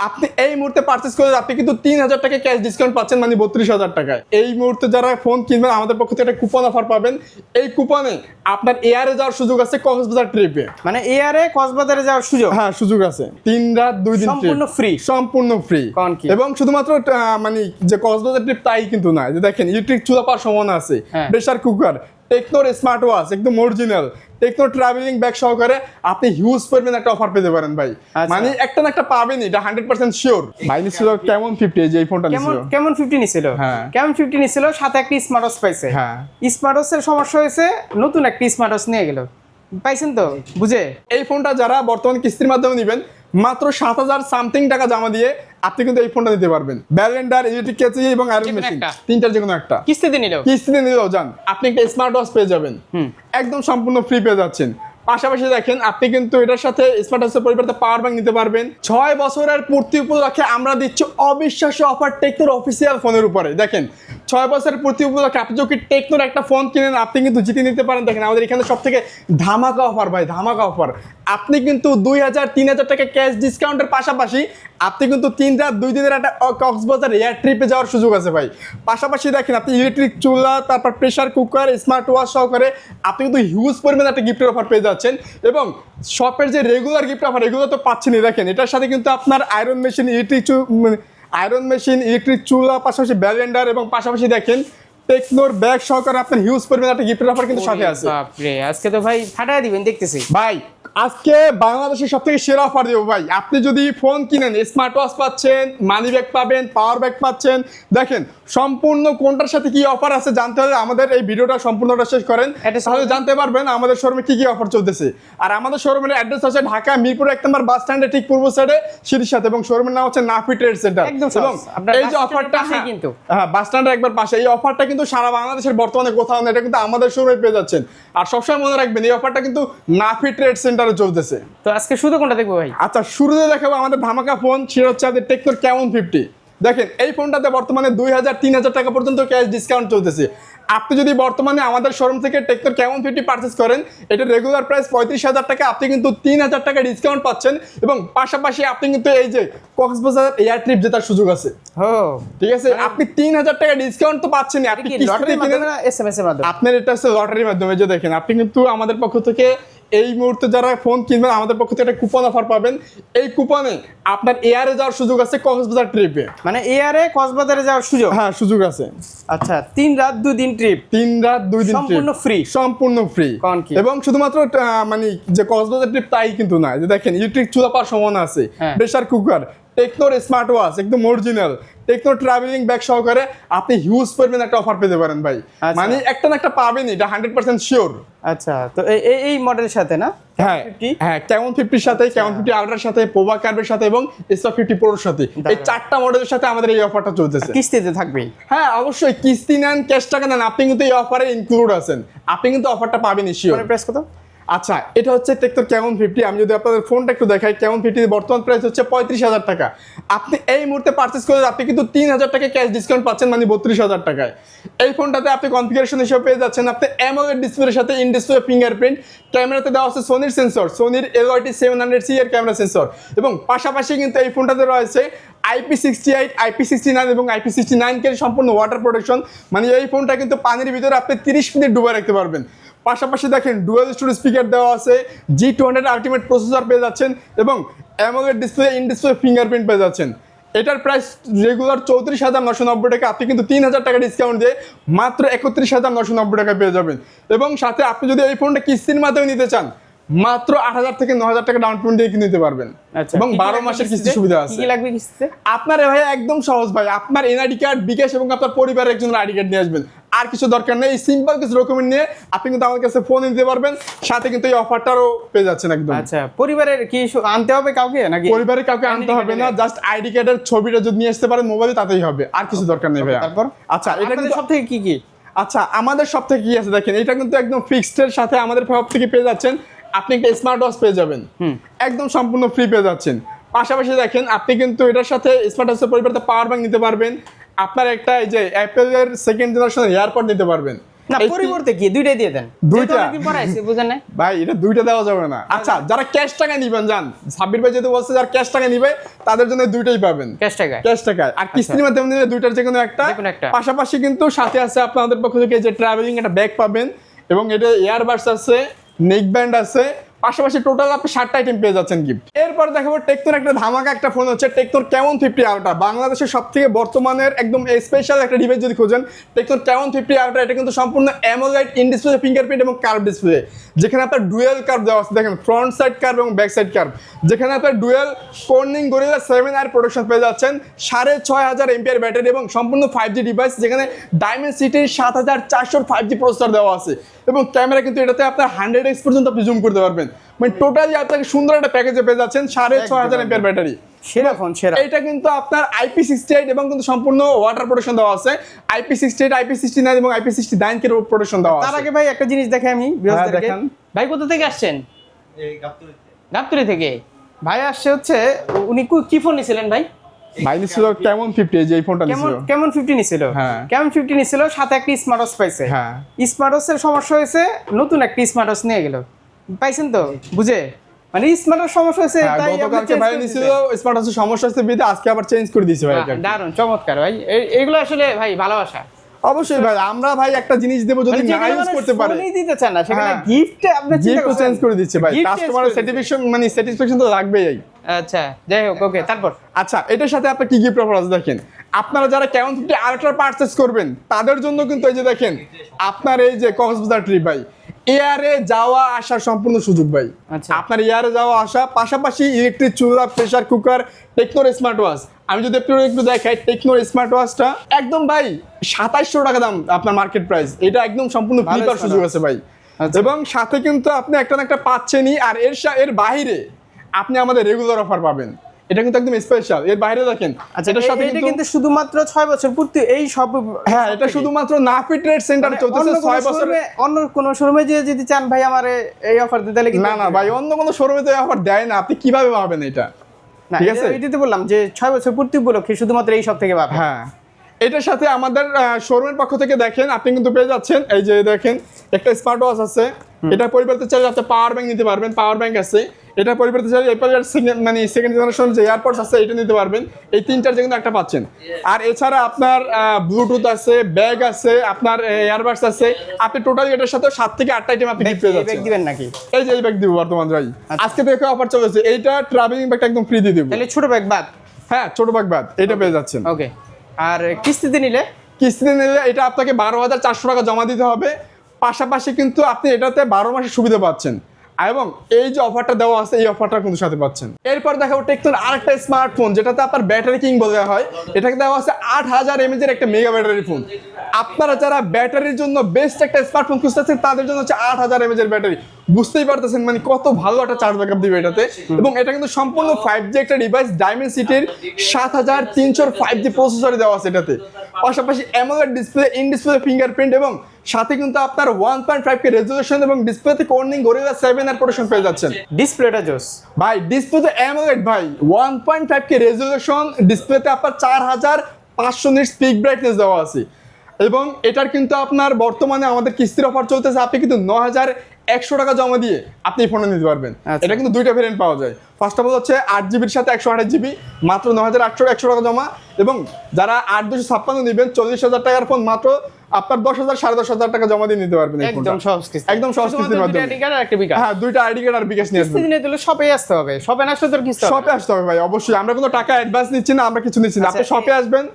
আপনি এই মুহূর্তে পারচেজ করে আপনি কিন্তু 3000 টাকা ক্যাশ ডিসকাউন্ট পাচ্ছেন, মানে 32,000 টাকায়। এই মুহূর্তে যারা ফোন কিনবেন আমাদের পক্ষ থেকে একটা কুপন অফার পাবেন। এই কুপনে আপনার এয়ারে যাওয়ার সুযোগ আছে, কক্সবাজার ট্রিপে। মানে এয়ারে কক্সবাজারে যাওয়ার সুযোগ? হ্যাঁ, সুযোগ আছে। 3 রাত 2 দিন সম্পূর্ণ ফ্রি। সম্পূর্ণ ফ্রি। এবং শুধুমাত্র মানে যে কক্সবাজার ট্রিপ তাই কিন্তু না, যে দেখেন ইলেকট্রিক চুলা পাওয়ার সম্ভাবনা আছে, প্রেসার কুকার, টেকনোর স্মার্ট ওয়াচ একদম অরিজিনাল, টেকনো ট্রাভেলিং ব্যাগ সহকারে আপনি হিউজ পরিমাণ একটা অফার পেতে পারেন ভাই। মানে একটা না একটা পাবেন, এটা 100% শিওর। ভাই নিছিল কেমন 50, যে এই ফোনটা নিছিল কেমন 50 নিছিল। হ্যাঁ, কেমন 50 নিছিল, সাথে একটা স্মার্ট ওয়াচ পাইছে। হ্যাঁ, স্মার্ট ওয়াচের সমস্যা হয়েছে, নতুন একটা স্মার্ট ওয়াচ নিয়ে গেল, পাইছেন তো বুঝে। এই ফোনটা যারা বর্তমানে কিস্তির মাধ্যমে নেবেন, মাত্র 7,000 সামথিং টাকা জমা দিয়ে আপনি কিন্তু এই ফোনটা নিতে পারবেন। ব্যালেন্ডার, ইলেকট্রিক কেচি এবং আয়রন মেশিন, তিনটার যে কোনো একটা কিস্তিতে নিলেও যান আপনি একটা স্মার্ট ওয়াচ পেয়ে যাবেন, একদম সম্পূর্ণ ফ্রি পেয়ে যাচ্ছেন। পাশাপাশি দেখেন আপনি কিন্তু এটার সাথে স্মার্ট ওয়াচের পরিবর্তে পাওয়ার ব্যাংক নিতে পারবেন। 6 বছরের পূর্তি উপলক্ষে আমরা দিচ্ছি অবিশ্বাস্য অফার টেকনোর অফিসিয়াল ফোনের উপরে। দেখেন 6 বছরের পূর্তি উপলক্ষে আপনি যদি টেকনোর একটা ফোন কিনেন আপনি কিন্তু জিতে নিতে পারেন। দেখেন আমাদের এখানে সব থেকে ধামাকা অফার ভাই, ধামাকা অফার। আপনি কিন্তু 2,000-3,000 টাকা ক্যাশ ডিসকাউন্টের পাশাপাশি আপনি কিন্তু 3 রাত 2 দিনের একটা কক্সবাজার এয়ার ট্রিপে যাওয়ার সুযোগ আছে ভাই। পাশাপাশি দেখেন আপনি ইলেকট্রিক চুলা, তারপর প্রেসার কুকার, স্মার্ট ওয়াচ সহকারে আপনি কিন্তু হিউজ পরিমাণে একটা গিফটের অফার পেয়ে যাচ্ছেন। এবং শপের যে রেগুলার গিফট অফার এগুলো তো পাচ্ছেনই। দেখেন এটার সাথে কিন্তু আপনার আয়রন মেশিন, ইলেকট্রিক চুলা, পাশাপাশি ব্যালেন্ডার এবং পাশাপাশি দেখেন টেকনোর ব্যাগ সহকারে আপনার হিউজ পরিমাণে একটা গিফটের অফার কিন্তু সাথে আছে। বাপরে, আজকে তো ভাই ফাটায় দিবেন দেখতেছি ভাই। আজকে বাংলাদেশের সবথেকে সেরা অফার দেবো ভাই। আপনি যদি ফোন কিনেন স্মার্ট ওয়াচ পাচ্ছেন, মানি ব্যাগ পাবেন, পাওয়ার ব্যাগ পাচ্ছেন। দেখেন সম্পূর্ণ কোনটার সাথে কি অফার আছে জানতে হলে আমাদের এই ভিডিওটা সম্পূর্ণটা শেষ করেন, তাহলে জানতে পারবেন আমাদের শোরুমে কি কি অফার চলতেছে। আর আমাদের শোরুমের অ্যাড্রেস আছে ঢাকা মিরপুর 1 নম্বর বাস স্ট্যান্ডের ঠিক পূর্ব সাইডে সিঁড়ির সাথে, এবং শোরুমের নাম হচ্ছে নাফি ট্রেড সেন্টার। এবং এই যে অফারটা কিন্তু বাস স্ট্যান্ডের একবার পাশে, এই অফারটা কিন্তু সারা বাংলাদেশের বর্তমানে কোথাও না, এটা কিন্তু আমাদের শোরুমে পেয়ে যাচ্ছেন। আর সবসময় মনে রাখবেন এই অফারটা কিন্তু নাফি ট্রেড সেন্টারে চলতেছে। তো আজকে শুরু কোনটা দেখবো ভাই? আচ্ছা, শুরুতে দেখাবো আমাদের ধামাকা ফোন, সেটা হচ্ছে আমাদের টেকনোর কেমন 50। দেখেন এই ফোনটাতে বর্তমানে 2,000-3,000 টাকা পর্যন্ত ক্যাশ ডিসকাউন্ট চলতেছে। আপনি যদি বর্তমানে আমাদের শোরুম থেকে টেকনোর কেমন 50 পারচেস করেন, এটা রেগুলার প্রাইস 35,000 টাকা, আপনি কিন্তু 3,000 টাকা ডিসকাউন্ট পাচ্ছেন। এবং পাশাপাশি আপনি কিন্তু এই যে কক্সবাজার এয়ার ট্রিপ জেতার সুযোগ আছে। ঠিক আছে, আপনি 3,000 টাকা ডিসকাউন্ট তো পাচ্ছেন। আপনি লটারির মাধ্যমে না এসএমএস এর মাধ্যমে? আপনার এটা হচ্ছে লটারির মাধ্যমে। যে দেখেন আপনি কিন্তু আমাদের পক্ষ থেকে এই মুহূর্তে যারা ফোন কিনবেন আমাদের পক্ষ থেকে একটা কুপন অফার পাবেন। এই কুপনে আপনার এয়ারে যাওয়ার সুযোগ আছে, কক্সবাজার ট্রিপে। মানে এয়ারে কক্সবাজারে যাওয়ার সুযোগ? হ্যাঁ, সুযোগ আছে। আচ্ছা, 3 রাত 2 দিন ট্রিপ? 3 রাত 2 দিন সম্পূর্ণ ফ্রি। সম্পূর্ণ ফ্রি। এবং শুধুমাত্র মানে যে কক্সবাজার ট্রিপ তাই কিন্তু না, যে দেখেন ইলেকট্রিক চুলা পাওয়ার সম্ভাবনা আছে, প্রেসার কুকার, টেকনোর স্মার্ট ওয়াচ একদম অরিজিনাল, টেকনো ট্রাভেলিং ব্যাগ সহকারে আপনি হিউজ পরিমাণ একটা অফার পেতে পারেন ভাই। মানে একটা না একটা পাবেনই, এটা 100% শিওর। আচ্ছা, তো এই মডেলের সাথে না? হ্যাঁ, কেমন 50 সাথে, কেমন 50 আলট্রার সাথে, পোভা কার্ভের সাথে এবং এসপা 50 প্রোর সাথে, এই 4টা মডেলের সাথে আমাদের এই অফারটা চলতেছে। কিস্তিতে থাকবে? হ্যাঁ, অবশ্যই কিস্তি নেন, ক্যাশ টাকা নেন, আপনি কিন্তু এই অফারে ইনক্লুড আছেন, আপনি কিন্তু অফারটা পাবেনই শিওর। প্রাইস কত? আচ্ছা, এটা হচ্ছে টেকনোর কেমন 50। আমি যদি আপনাদের ফোনটা একটু দেখাই, কেমন 50 বর্তমান প্রাইস হচ্ছে 35,000 টাকা। আপনি এই মুহূর্তে পারচেস করে আপনি কিন্তু 3,000 টাকা ক্যাশ ডিসকাউন্ট পাচ্ছেন, মানে 32,000 টাকায়। এই ফোনটাতে আপনি কনফিগারেশন হিসেবে পেয়ে যাচ্ছেন আপনি অ্যামোলেড ডিসপ্লের সাথে ইন ডিসপ্লে ফিঙ্গারপ্রিন্ট, ক্যামেরাতে দেওয়া আছে সোনির সেন্সর, সোনির LYT 700C এর ক্যামেরা সেন্সর। এবং পাশাপাশি কিন্তু এই ফোনটাতে রয়েছে IP68, IP69 এবং IP69 কে সম্পূর্ণ ওয়াটার প্রোটেকশন। মানে এই ফোনটা কিন্তু পানির ভিতরে আপনি 30 মিনিট ডুবে রাখতে পারবেন। পাশাপাশি দেখেন ডুয়াল স্টোরেজ স্পিকার দেওয়া আছে, G200 আলটিমেট প্রসেসর পেয়ে যাচ্ছেন এবং AMOLED display in display fingerprint পেয়ে যাচ্ছেন। এটার প্রাইস রেগুলার 34,990 টাকা, আপনি কিন্তু 3,000 টাকা ডিসকাউন্ট দিয়ে মাত্র 31,990 টাকা পেয়ে যাবেন। এবং সাথে আপনি যদি এই ফোনটা কিস্তির মাধ্যমে নিতে চান, মাত্র 8,000 থেকে 9,000 টাকা ডাউন পেমেন্ট দিয়ে নিতে পারবেন। এবং 12 মাসের কিস্তি সুবিধা আছে। কি লাগবে কিস্তিতে? আপনার ভাই একদম সহজ ভাই, আপনার এনআইডি কার্ড, বিকাশ এবং আপনার পরিবারের একজনের আইডি কার্ড নিয়ে আসবেন, আর কিছু দরকার নেই। এই সিম্পল কিছু ডকুমেন্ট নিয়ে আপনি কিন্তু আমার কাছে ফোন নিতে পারবেন, সাথে কিন্তু এই অফারটারও পেয়ে যাচ্ছেন একদম। আচ্ছা, পরিবারের কি আনতে হবে কাউকে নাকি? পরিবারের কাউকে আনতে হবে না, জাস্ট আইডি কার্ডের ছবিটা যদি নিয়ে আসতে পারেন মোবাইলে তাতেই হবে, আর কিছু দরকার নেই ভাই। তারপর আচ্ছা, এটা কিন্তু সব থেকে কি? আচ্ছা, আমাদের সব থেকে কি আছে দেখেন, এটা কিন্তু একদম ফিক্সড এর সাথে আমাদের সব থেকে পেয়ে যাচ্ছেন আপনি একটা স্মার্ট ওয়াচ পেয়ে যাবেন, একদম সম্পূর্ণ ফ্রি পেয়ে যাচ্ছেন। পাশাপাশি দেখেন আপনি কিন্তু এটার সাথে স্মার্ট ওয়াচের পরিবর্তে পাওয়ার ব্যাংক নিতে পারবেন, আপনার একটা এই যে অ্যাপেলের 2nd জেনারেশনের এয়ারপড নিতে পারবেন। না পরিবর্তে কি দুইটাই দিয়ে দেন দুইটা? যেহেতু অনেকদিন পরে আইছে বুঝেন না ভাই এটা দুইটা দেওয়া যাবে না। আচ্ছা যারা ক্যাশ টাকা নিবেন জান, সাব্বির ভাই যেহেতু বলছে যারা ক্যাশ টাকা নিবে তাদের জন্য দুইটাই পাবেন ক্যাশ টাকায়। ক্যাশ টাকায়। আর কিস্তির মাধ্যমে নিলে দুইটার যে কোনো একটা। যে কোনো একটা। পাশাপাশি কিন্তু সাথে আছে আপনাদের পক্ষ থেকে যে ট্রাভেলিং একটা ব্যাগ পাবেন এবং এটা ইয়ারবাডস আছে, নেক ব্যান্ড আছে, পাশাপাশি টোটাল আপনি 7টা আইটেম পেয়ে যাচ্ছেন গিফট। এরপর দেখাবো টেকনোর একটা ধামাকা একটা ফোন হচ্ছে টেকনোর ক্যামন 50 আলট্রা। বাংলাদেশের সবথেকে বর্তমানের একদম স্পেশাল একটা ডিভাইস যদি খোঁজেন টেকনোর ক্যামন 50 আলট্রা। এটা কিন্তু সম্পূর্ণ অ্যামোলেড ইন ডিসপ্লে ফিঙ্গারপ্রিন্ট এবং কার্ভ ডিসপ্লে, যেখানে আপনার ডুয়েল কার্ভ দেওয়া আছে। দেখেন ফ্রন্ট সাইড কার্ভ এবং ব্যাক সাইড কার্ভ, যেখানে আপনার dual Corning gorilla 7R protection পেয়ে যাচ্ছেন, 6500 এমপিআর ব্যাটারি এবং সম্পূর্ণ 5G ডিভাইস, যেখানে ডায়মেনসিটির 7400 5G প্রসেসর দেওয়া আছে এবং ক্যামেরা কিন্তু এটাতে আপনার 100x পর্যন্ত আপনি জুম করতে পারবেন। মানে টোটালি আপনাকে সুন্দর একটা প্যাকেজে পেয়ে যাচ্ছেন 6500 এমপিআর ব্যাটারি। সেরা ফোন সেরা। এটা কিন্তু আপনার IP68 এবং কিন্তু সম্পূর্ণ ওয়াটার প্রোটেকশন দেওয়া আছে। IP68, IP69 এবং IP69 কে প্রোটেকশন দেওয়া তার আছে। আগে ভাই একটা জিনিস দেখে আমি ভিউয়ারদেরকে। দেখান। ভাই কোথা থেকে আসছেন? গাবতলী থেকে। ভাই আসছে হচ্ছে উনি কি ফোন নিছিলেন ভাই? ভাই নিছিল কেমন 50, যে এই ফোনটা কেমন নিছিল। কেমন 50 নিছিল? হ্যাঁ। কেমন 50 নিছিল, সাথে একটা স্মার্ট ওয়াচ পাইছে। হ্যাঁ। স্মার্ট ওয়াচের সমস্যা হয়েছে, নতুন একটা স্মার্ট ওয়াচ নিয়ে গেল। পাইছেন তো বুঝে? মানে স্মার্ট ওয়াচ সমস্যা হয়েছে তাই আপনি গতকালকে চেঞ্জ ভাই করে নিছিল দিয়েছেন। স্মার্ট আছে সমস্যা হচ্ছে বিদে আজকে আবার চেঞ্জ করে দিয়েছে ভাই। দারুণ চমৎকার ভাই। এগুলো আসলে ভাই ভালোবাসা। অবশ্যই ভাই, আমরা ভাই একটা জিনিস দেব যদি মানে না ইউজ করতে পারে ফোনই দিতে চান না, সেখানে হ্যাঁ। গিফটে আপনি চিন্তা গিফট চেঞ্জ করে দিচ্ছে ভাই। Gift change কাস্টমারের করে দিচ্ছে। স্যাটিসফ্যাকশন মানে স্যাটিসফ্যাকশন তো লাগবেই। আচ্ছা যাই হোক, ওকে তারপর আচ্ছা এটার সাথে আপনার কি গিফট অফার আছে দেখেন। আপনারা যারা ক্যামন 50 আলট্রা পারচেজ করবেন তাদের জন্য কিন্তু এই যে দেখেন আপনার এই যে কক্সবাজার ট্রিপ ভাই, এয়ারে যাওয়া আসার সম্পূর্ণ সুযোগ ভাই। আচ্ছা। আপনার এয়ারে যাওয়া আসা, পাশাপাশি ইলেকট্রিক চুলা, প্রেসার কুকার, টেকনোর স্মার্ট ওয়াচ। আমি যদি আপনার একটু দেখাই টেকনোর স্মার্ট ওয়াচটা একদম ভাই 2700 টাকা দাম আপনার মার্কেট প্রাইস। এটা একদম সম্পূর্ণ ফ্রি পাওয়ার সুযোগ আছে ভাই। আচ্ছা। এবং সাথে কিন্তু আপনি একটা না একটা পাচ্ছেনই। আর এর বাইরে আপনি আমাদের রেগুলার অফার পাবেন। এটা কিন্তু একদম স্পেশাল। এর বাইরে দেখেন আচ্ছা এটার সাথে এটা কিন্তু শুধুমাত্র 6 বছর পূর্তি এই সব। হ্যাঁ এটা শুধুমাত্র নাফি ট্রেড সেন্টার মানে চলতেছে 6 বছর। অন্য কোন শোরুমে যে যদি চান ভাই আমারে এই অফার দিতে তাহলে না না ভাই, অন্য কোনো শোরুমে তো অফার দেয় না। আপনি কিভাবে পাবেন এটা? না ঠিক আছে? এইটাতে বললাম যে 6 বছর পূর্তি উপলক্ষে শুধুমাত্র এই সব থেকে পাবেন। হ্যাঁ এটার সাথে আমাদের শোরুমের পক্ষ থেকে দেখেন আপনি কিন্তু পেয়ে যাচ্ছেন এই যে দেখেন একটা স্মার্ট ওয়াচ আছে। এটা পরিবর্তে চাইলে আপনি পাওয়ার ব্যাংক নিতে পারবেন, পাওয়ার ব্যাংক আছে। এটা পরিবর্তে চাইলে এপার মানে সেকেন্ড জেনারেশন যে এয়ারপডস আছে এটা নিতে পারবেন। এই তিনটার যে কোনো একটা পাচ্ছেন। আর এছাড়া আপনার ব্লুটুথ আছে, ব্যাগ আছে, আপনার এয়ারবাডস আছে। আপনি টোটালি এটার সাথে 7 থেকে 8টা আইটেম আপনি গিফট পেয়ে এই ব্যাগ যাচ্ছেন। দিবেন নাকি? এই যে এই ব্যাগ দিব বর্তমান ভাই। আজকে দেখে অফার চলেছে। এইটা ট্রাভেলিং ব্যাগটা একদম ফ্রি দিয়ে দেব। তাহলে ছোট ব্যাগ বাদ। হ্যাঁ ছোট ব্যাগ বাদ এটা পেয়ে যাচ্ছেন। ওকে। আর কিস্তিতে নিলে কিস্তিতে নিলে এটা আপনাকে 12,400 টাকা জমা দিতে হবে। পাশাপাশি কিন্তু আপনি এটাতে 12 মাসের সুবিধা পাচ্ছেন এবং এই যে অফারটা দেওয়া আছে এই অফারটা কিন্তু সাথে পাচ্ছেন। এরপর দেখাবো টেকনোর আরেকটা স্মার্টফোন যেটাতে আপনার ব্যাটারি কিং বলা হয়। এটাকে দেওয়া আছে 8000 mAh এর একটা মেগা ব্যাটারি ফোন। আপনারা যারা ব্যাটারির জন্য বেস্ট একটা স্মার্টফোন খুঁজতেছেন তাদের জন্য হচ্ছে 8000 mAh এর ব্যাটারি। বুঝতেই পারতেছেন মানে কত ভালো একটা চার্জ ব্যাকআপ দিবে এটাতে। এবং এটা কিন্তু সম্পূর্ণ 5G একটা ডিভাইস, ডায়মেনসিটির 7300 5G প্রসেসর দেওয়া আছে এটাতে। পাশাপাশি AMOLED display, in display fingerprint এবং সাথে কিন্তু আপনার 1.5K রেজোলিউশন এবং ডিসপ্লেতে কর্নিং গরিলা 7R প্রোটেকশন পেয়ে যাচ্ছেন। ডিসপ্লেটা জোস ভাই ডিসপ্লেতে অ্যামোলেড ভাই 1.5K রেজোলিউশন, ডিসপ্লেতে আপনার 4500 নিটস পিক ব্রাইটনেস দেওয়া আছে। এবং এটার কিন্তু আপনার বর্তমানে আমাদের কিস্তির অফার চলতেছে। আপনি কিন্তু 9100 টাকা জমা দিয়ে আপনি এই ফোনটা নিতে পারবেন। এটা কিন্তু দুইটা ভেরিয়েন্ট পাওয়া যায়। ফার্স্ট অফ অল হচ্ছে 8GB সাথে 128GB, মাত্র 9800 টাকা জমা। এবং যারা 8256 নেবেন 40,000 টাকার ফোন মাত্র আপনার 10,000 10,500 টাকা জমা দিয়ে নিতে পারবেন। একদম সহজ কিস্তি। একদম সহজ কিস্তির মাধ্যমে। আইডি কার্ড আর একটা বিকাশ। হ্যাঁ দুইটা আইডি কার্ড আর বিকাশ নিয়ে আসবেন। কিস্তি দিনে দিলে শপে আসতে হবে। শপে না আসলে তোর কিস্তি হবে। শপে আসতে হবে ভাই অবশ্যই। আমরা কোনো টাকা অ্যাডভান্স নিচ্ছি না, আমরা কিছু নিচ্ছি না। আপনি আচ্ছা, শপে আসবেন।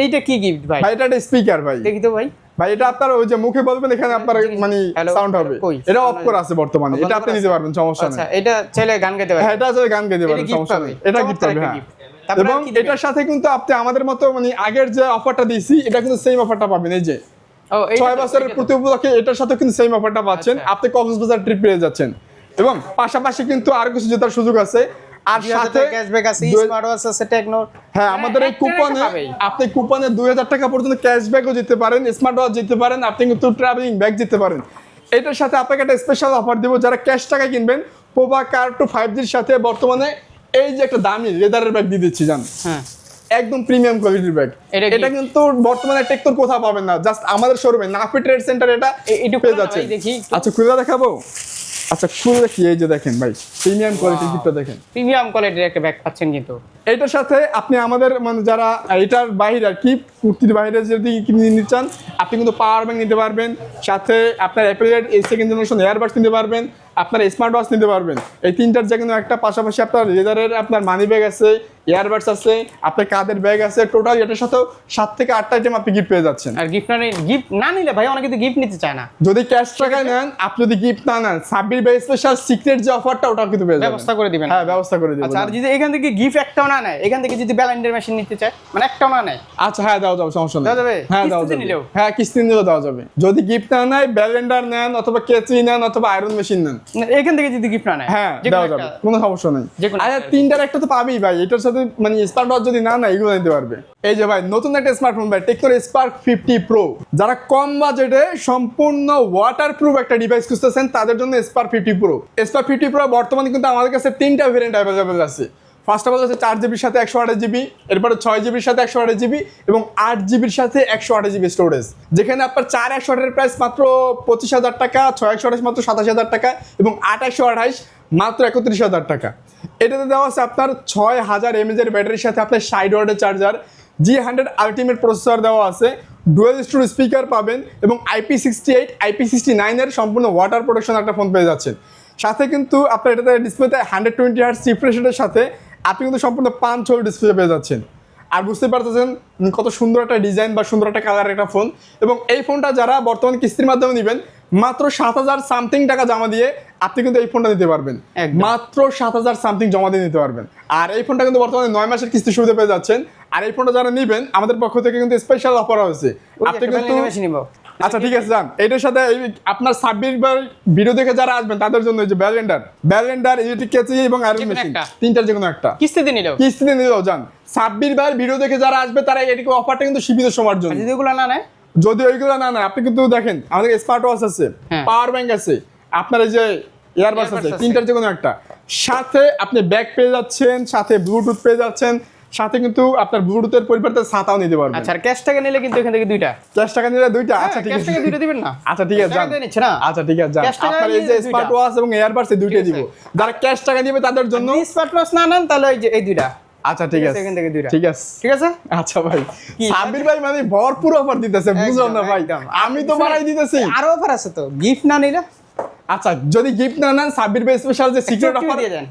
এইটা কি গিফট ভাই? ভাই এটা একটা স্পিকার ভাই। দেখি তো ভাই। ভাই এটা আপনার ওই যে মুখে বলবেন এখানে আপনার মানে Hello, সাউন্ড হবে। কই? এটা অফ করা আছে বর্তমানে। এটা আপনি নিতে পারবেন, সমস্যা আচ্ছা নেই। এটা চাইলে গান গাইতে পারবে। হ্যাঁ এটা আসলে গান গাইতে পারবেন, এটা gift সমস্যা পাবে। নেই। এটা গিফট চমৎকার পাবে। একটা হ্যাঁ gift। তারপরে এবং আর কি দিবেন? এটার সাথে কিন্তু আপনি আমাদের মতো মানে আগের যে অফারটা দিয়েছি এটা কিন্তু সেম অফারটা পাবেন। এই যে ও 6 বছরের প্রতি উপলক্ষে এটার সাথে কিন্তু সেম অফারটা পাচ্ছেন। আচ্ছা। আপনি কক্সবাজার ট্রিপ পেয়ে যাচ্ছেন এবং পাশাপাশি কিন্তু আরো কিছু জেতার সুযোগ আছে। আর সাথে ক্যাশব্যাক আছে, স্মার্ট ওয়াচ আছে, টেকনো। হ্যাঁ আমাদের এই কুপনে আপনি কুপনে 2000 টাকা পর্যন্ত ক্যাশব্যাকও জিততে পারেন, স্মার্ট ওয়াচ জিততে পারেন, আপনি কিন্তু ট্রাভেলিং ব্যাগ জিততে পারেন। এটার সাথে আপনাকে একটা স্পেশাল অফার দেবো। যারা ক্যাশ টাকা কিনবেন পোভা কার টু 5Gর সাথে বর্তমানে এই যে একটা দামি লেদারের ব্যাগ দিয়ে দিচ্ছি জান। হ্যাঁ একদম প্রিমিয়াম কোয়ালিটির ব্যাগ। এটা কি? এটা কিন্তু বর্তমানে টেকটোর কোথাও পাবেন না, জাস্ট আমাদের শোরুমে নাফি ট্রেড সেন্টার এটা একটু পেয়ে খোলো না যাচ্ছে। ভাই, দেখি একটু। আচ্ছা খুলে দেখাবো, আচ্ছা খুলে দেখি, এই যে দেখেন ভাই প্রিমিয়াম কোয়ালিটির গিফটটা দেখেন। প্রিমিয়াম কোয়ালিটির একটা ব্যাগ পাচ্ছেন কিন্তু। এটার সাথে আপনি আমাদের মানে যারা এটার বাইরে আর কি কুর্তির বাইরে যদি নিতে চান, আপনি কিন্তু পাওয়ার ব্যাংক নিতে পারবেন, সাথে আপনার অ্যাপেলের এই সেকেন্ড জেনারেশন এয়ারবাডস নিতে পারবেন, আপনার স্মার্ট ওয়াচ নিতে পারবেন। এই তিনটার যে কোনো একটা, পাশাপাশি আপনার লেদারের আপনার মানি ব্যাগ আছে, এয়ারবাডস আছে, আপনার কাঁধের ব্যাগ আছে, টোটাল এটার সাথেও 7 থেকে 8টা আইটেম আপনি গিফট পেয়ে যাচ্ছেন। আর গিফট না নিলে ভাই অনেকে তো গিফট নিতে চায় না, যদি ক্যাশ টাকায় নেন, আপনি যদি গিফট না নেন, সাব্বির ভাই স্পেশাল সিক্রেট যে অফারটা ওটাও কিন্তু পেয়ে যাবেন। ব্যবস্থা করে দিবেন। হ্যাঁ ব্যবস্থা করে দিবেন। আচ্ছা, আর যদি এখান থেকে গিফট একটাও না নেয়, এখান থেকে যদি ব্যালেন্ডার মেশিন নিতে চায়, মানে একটাও না নেয়, আচ্ছা হ্যাঁ দেওয়া যাবে, সমস্যা নেই। দেওয়া যাবে? হ্যাঁ দেওয়া কিস্তিতে যাবে। নিলেও? হ্যাঁ কিস্তি নিলেও দেওয়া যাবে। যদি গিফট না নেয়, ব্যালেন্ডার নেন অথবা কেচি নেন অথবা আয়রন মেশিন নেন, না, এখান থেকে যদি গিফট না নেয়, হ্যাঁ যে কোনো দেওয়া একটা- যাবে, কোনো সমস্যা নেই। যে কোনো আরে একটা। তিনটার একটা তো পাবেই ভাই, এটার সাথে মানে স্মার্ট ওয়াচ যদি না নেয় এগুলো নিতে পারবে। এই যে ভাই নতুন একটা স্মার্টফোন ভাই, টেকনোর স্পার্ক 50 প্রো। যারা কম বাজেটে সম্পূর্ণ ওয়াটার প্রুফ একটা ডিভাইস খুঁজতেছেন তাদের জন্য স্পার্ক 50 প্রো। স্পার্ক 50 প্রো বর্তমানে কিন্তু আমাদের কাছে 3টা ভেরিয়েন্ট অ্যাভেলেবেল আছে। ফার্স্ট অফ অল হচ্ছে 4 জিবির সাথে 128 জিবি, এরপরে 6 জিবির সাথে 128 জিবি এবং 8 জিবির সাথে 128 জিবি স্টোরেজ। যেখানে আপনার 4 128 প্রাইস মাত্র 25,000 টাকা, 6 128 মাত্র 27,000 টাকা এবং 8 128 মাত্র 31,000 টাকা। এটাতে দেওয়া আছে আপনার 6000 mAh এর ব্যাটারির সাথে আপনার 60 ওয়াটের চার্জার, G100 আলটিমেট প্রসেসর দেওয়া আছে, ডুয়েল স্টোরেজ স্পিকার পাবেন এবং IP68 IP69 এর সম্পূর্ণ ওয়াটার প্রোটেকশন একটা ফোন পেয়ে যাচ্ছেন। সাথে কিন্তু আপনার এটাতে ডিসপ্লেতে 120 হার্টজ রিফ্রেশ রেটের সাথে আপনি কিন্তু সম্পূর্ণ 5 হোল ডিসপ্লে পেয়ে যাচ্ছেন। আর বুঝতে পারতেছেন কত সুন্দর একটা ডিজাইন বা সুন্দর একটা কালার একটা ফোন। এবং এই ফোনটা যারা বর্তমানে কিস্তির মাধ্যমে নেবেন, মাত্র 7,000 সামথিং টাকা জমা দিয়ে আপনি কিন্তু এই ফোনটা নিতে পারবেন। একদম। মাত্র 7,000 সামথিং জমা দিয়ে নিতে পারবেন। আর এই ফোনটা কিন্তু বর্তমানে 9 মাসের কিস্তি সুবিধা পেয়ে যাচ্ছেন। আর এই ফোনটা যারা নেবেন আমাদের পক্ষ থেকে কিন্তু স্পেশাল অফার হয়েছে। আপনি কিন্তু মেশিন নিব। আচ্ছা ঠিক আছে যান, এটার সাথে এই আপনার 26 বার ভিডিও দেখে যারা আসবেন তাদের জন্য এই যে ব্যালেন্ডার ইলেকট্রিক কেচি এবং আয়রন যেকোনো মেশিন, একটা। তিনটার যে কোনো একটা কিস্তিতে নিলেও? কিস্তিতে নিলেও যান। 26 বার ভিডিও দেখে যারা আসবে তারা এটিকে অফারটা কিন্তু সীমিত সময়ের আর জন্য। যদি ওগুলো না নেয়? যদি ওইগুলো না না, আপনি কিন্তু দেখেন আমাদের স্মার্ট ওয়াচ আছে, হ্যাঁ। পাওয়ার ব্যাংক আছে, আপনার এই যে ইয়ারবাডস Earbuds আছে, আছে। তিনটার যে কোনো একটা। সাথে আপনি ব্যাগ পেয়ে যাচ্ছেন, সাথে ব্লুটুথ পেয়ে যাচ্ছেন, সাথে কিন্তু আপনার ব্লুটুথের পরিবর্তে ছাতাও নিতে পারবেন। আচ্ছা, আর ক্যাশ টাকা নিলে কিন্তু এখান থেকে দুইটা। ক্যাশ টাকা নিলে দুইটা। আচ্ছা ঠিক ক্যাশ আছে, টাকা দুইটা দিবেন না? আচ্ছা ঠিক আছে টাকা যান। দিয়ে নিচ্ছে না? আচ্ছা ঠিক আছে যান। Cash টাকা আপনার এই যে নিলে দুইটা। স্মার্ট ওয়াচ এবং এয়ারবাডস এই দুইটাই ঠিক দিব। আছে। যারা ক্যাশ টাকা দিবে তাদের জন্য। যদি স্মার্ট ওয়াচ না নেন তাহলে এই যে এই দুইটা। আচ্ছা ঠিক আছে, এখান থেকে দুইটা। ঠিক আছে ঠিক আছে? আচ্ছা ভাই, কি? সাব্বির ভাই মানে ভরপুর অফার দিতেছে, বুঝলাম না ভাই। একদম। আমি তো বাড়াই দিতেছি। আরো অফার আছে তো, গিফট না নিলে আচ্ছা যদি গিফট না নেন, সাব্বির ভাই স্পেশাল যে সিক্রেট চোখ টিপে অফার দিয়ে দেন।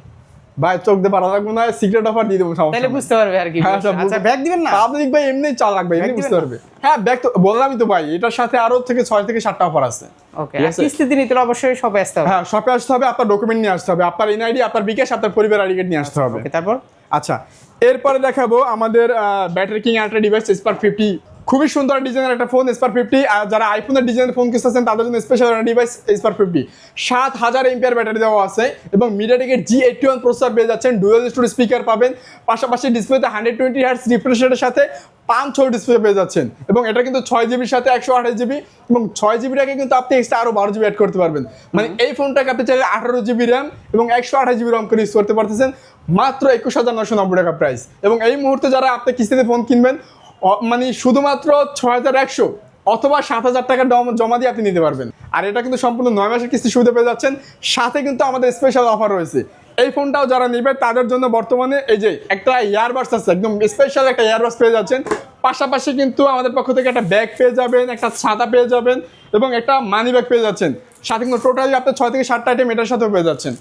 ভাই চোখ দিয়ে পারা লাগবে না, সিক্রেট অফার দিয়ে দেবো, সমস্যা তাহলে নেই। বুঝতে পারবে আর কি। হ্যাঁ, সব আচ্ছা, ব্যাগ দিবেন না? পাবলিক ভাই এমনি চাল লাগবে, এমনি Bag বুঝতে দিবেন পারবে। হ্যাঁ ব্যাগ তো বললামই তো ভাই, এটার সাথে আরো থেকে 6 থেকে 7টা অফার আছে। ওকে, ঠিক আর আছে। কিস্তিতে নিতে হলে অবশ্যই সব আসতে হবে। হ্যাঁ শপে আসতে হবে, আপনার ডকুমেন্ট নিয়ে আসতে হবে, আপনার এনআইডি, আপনার বিকাশ, আপনার পরিবার আইডি কার্ড নিয়ে আসতে হবে। ওকে, তারপর? আচ্ছা এরপরে দেখাবো আমাদের ব্যাটারি কিং একটা ডিভাইস স্পার্ক 50। খুবই সুন্দর ডিজাইনের একটা ফোন স্পার্ক 50। আর যারা আইফোনের ডিজাইনের ফোন কিনতেছেন তাদের জন্য স্পেশাল একটা ডিভাইস স্পার্ক 50। 7000 এমপিআর ব্যাটারি দেওয়া আছে এবং মিডিয়াটেকের G81 প্রসেসর পেয়ে যাচ্ছেন, ডুয়াল স্টোরেজ স্পিকার পাবেন, পাশাপাশি ডিসপ্লেতে 120 হার্টজ রিফ্রেশ রেটের সাথে 5 হোল ডিসপ্লে পেয়ে যাচ্ছেন। এবং এটা কিন্তু 6 জিবির সাথে 128 জিবি এবং 6 জিবিটাকে কিন্তু আপনি এক্সট্রা আরো 12 জিবি অ্যাড করতে পারবেন। মানে এই ফোনটাকে আপনি চাইলে 18 জিবি র্যাম এবং 128 জিবি রম করে ইউজ করতে পারতেছেন। মাত্র 21,990 টাকা প্রাইস। এবং এই মুহূর্তে যারা আপনি কিস্তিতে ফোন কিনবেন, মানে শুধুমাত্র 6,100 অথবা 7,000 টাকা জমা দিয়ে আপনি নিতে পারবেন। আর এটা কিন্তু সম্পূর্ণ 9 মাসের কিস্তি সুবিধা পেয়ে যাচ্ছেন। সাথে কিন্তু আমাদের স্পেশাল অফার রয়েছে। এই ফোনটাও যারা নেবে তাদের জন্য বর্তমানে এই যে একটা ইয়ারবাডস আছে, একদম স্পেশাল একটা ইয়ারবাডস পেয়ে যাচ্ছেন। পাশাপাশি কিন্তু আমাদের পক্ষ থেকে একটা ব্যাগ পেয়ে যাবেন, একটা ছাতা পেয়ে যাবেন এবং একটা মানি ব্যাগ পেয়ে যাচ্ছেন। সাথে কিন্তু টোটালি আপনি 6 থেকে 7টা আইটেম এটার সাথেও পেয়ে যাচ্ছেন।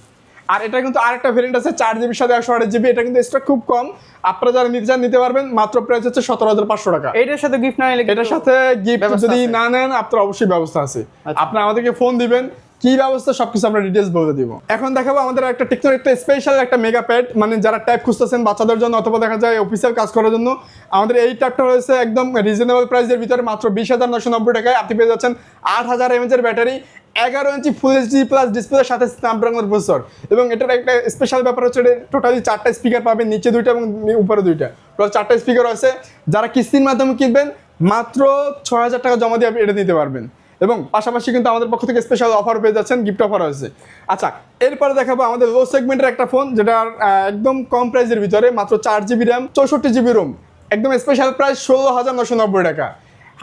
আর এটা কিন্তু আরেকটা ভেরিয়েন্ট আছে 4 জিবির সাথে 128 জিবি, এটা কিন্তু স্টক খুব কম। আপনারা যারা নিতে চান নিতে পারবেন, মাত্র প্রাইস হচ্ছে 17,500 টাকা। এইটার সাথে গিফট না নিলে এটার সাথে গিফট ব্যবস্থা যদি আছে? না নেন আপনার অবশ্যই ব্যবস্থা আছে। আচ্ছা। আপনি আমাদেরকে ফোন দিবেন, কি ব্যবস্থা সবকিছু আমরা ডিটেলস বলে দিব। এখন দেখাবো আমাদের একটা টেকনোর একটা স্পেশাল একটা মেগা প্যাড, মানে যারা ট্যাব খুঁজতেছেন বাচ্চাদের জন্য অথবা দেখা যায় অফিসিয়াল কাজ করার জন্য, আমাদের এই ট্যাবটা রয়েছে একদম রিজনেবল প্রাইসের ভিতরে, মাত্র 20,990 টাকায় আপনি পেয়ে যাচ্ছেন 8000 mAh ব্যাটারি, 11 ইঞ্চি ফুল এইচডি প্লাস ডিসপ্লের সাথে স্ন্যাপড্রাগন প্রসেসর। এবং এটার একটা স্পেশাল ব্যাপার হচ্ছে টোটালি 4টা স্পিকার পাবেন, নিচে 2টা এবং উপরে 2টা, প্লাস 4টা স্পিকার আছে। যারা কিস্তির মাধ্যমে কিনবেন মাত্র 6,000 টাকা জমা দিয়ে আপনি এটা নিতে পারবেন। এবং পাশাপাশি কিন্তু আমাদের পক্ষ থেকে স্পেশাল অফার পেয়ে যাচ্ছেন, গিফট অফার আছে। আচ্ছা এরপরে দেখাবো আমাদের লো সেগমেন্টের একটা ফোন, যেটা একদম কম প্রাইসের ভিতরে, মাত্র 4 জিবি র্যাম, 64 জিবি রোম, একদম স্পেশাল প্রাইস 16,990 টাকা।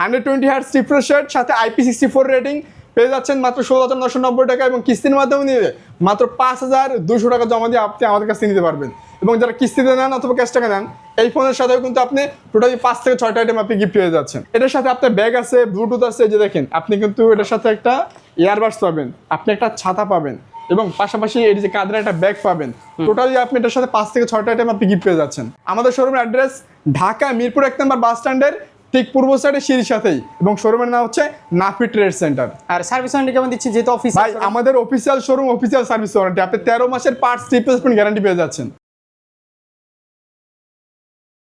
120 হার্টজ রিফ্রেশ রেট সাথে IP64 রেটিং পেয়ে যাচ্ছেন মাত্র 16,990 টাকা, এবং কিস্তির মাধ্যমে নিলে মাত্র 5,200 টাকা জমা দিয়ে আপনি আমাদের কাছে নিতে পারবেন। এবং যারা কিস্তিতে নেন অথবা ক্যাশ টাকা নেন, এই ফোনের সাথেও কিন্তু আপনি টোটালি 5 থেকে 6টা আইটেম আপনি গিফট পেয়ে যাচ্ছেন। এটার সাথে আপনার ব্যাগ আছে, ব্লুটুথ আছে, যে দেখেন আপনি কিন্তু এটার সাথে একটা ইয়ারবাডস পাবেন, আপনি একটা ছাতা পাবেন, এবং পাশাপাশি এই যে কাঁধের একটা ব্যাগ পাবেন। টোটালি আপনি এটার সাথে 5 থেকে 6টা আইটেম আপনি গিফট পেয়ে যাচ্ছেন। আমাদের শোরুমের অ্যাড্রেস ঢাকা মিরপুর 1 নম্বর বাস স্ট্যান্ডের ঠিক পূর্ব সাইডে সিঁড়ির সাথেই, এবং শোরুমের নাম হচ্ছে নাফি ট্রেড সেন্টার। আর সার্ভিস ওয়ারেন্টি কেমন দিচ্ছি যেহেতু অফিস? ভাই আমাদের official showroom, official service warranty, আপনি 13 মাসের পার্টস রিপ্লেসমেন্ট গ্যারান্টি পেয়ে যাচ্ছেন।